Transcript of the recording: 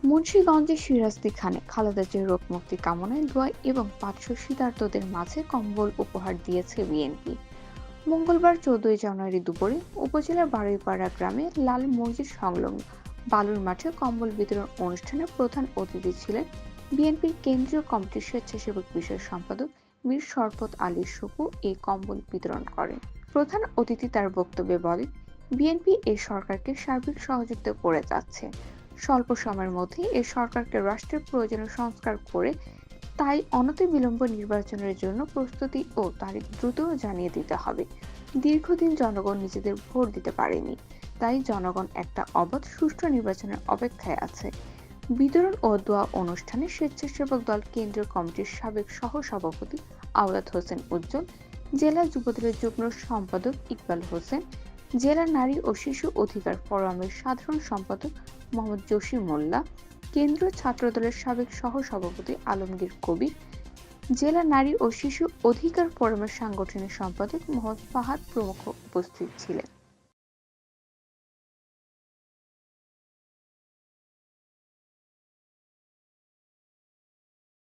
মুন্সিগঞ্জের সিরাজদি খানে খালেদা জিয়ার রোগ মুক্তি কামনায় দোয়া এবং 500 শীতার্তদের মাঝে কম্বল উপহার দিয়েছে বিএনপি। মঙ্গলবার 14 জানুয়ারি দুপুরে উপজেলার বারুইপাড়া গ্রামে লাল মসজিদ সংলগ্ন বালুর মাঠে কম্বল বিতরণ অনুষ্ঠানে প্রধান অতিথি ছিলেন বিএনপির কেন্দ্রীয় কমিটির স্বেচ্ছাসেবক বিষয়ক সম্পাদক মীর শরফত আলী সুকু। এই কম্বল বিতরণ করেন। প্রধান অতিথি তার বক্তব্যে বলেন, বিএনপি এই সরকারকে সার্বিক সহযোগিতা করে যাচ্ছে। স্বল্প সময়ের মধ্যে এই সরকারকে রাষ্ট্রের প্রয়োজনীয় সংস্কার করে তাই অনতিবিলম্ব নির্বাচনের জন্য প্রস্তুতি ও তারিখ দ্রুত জানিয়ে দিতে হবে। দীর্ঘদিন জনগণ নিজেদের ভোট দিতে পারেনি, তাই জনগণ একটা অবাধ সুষ্ঠু নির্বাচনের অপেক্ষায় আছে। বিতরণ ও দোয়া অনুষ্ঠানে স্বেচ্ছাসেবক দল কেন্দ্রীয় কমিটির সাবেক সহ সভাপতি আওলাদ হোসেন উজ্জ্বল, জেলা যুবদলের যুগ্ম সম্পাদক ইকবাল হোসেন, জেলা নারী ও শিশু অধিকার ফোরামের সাধারণ সম্পাদক মোহাম্মদ জসিম মোল্লা, কেন্দ্রীয় ছাত্রদলের সাবেক সহ সভাপতি আলমগীর কবির, জেলা নারী ও শিশু অধিকার ফোরামের সাংগঠনিক সম্পাদক মোহাম্মদ ফাহাদ প্রমুখ উপস্থিত ছিলেন।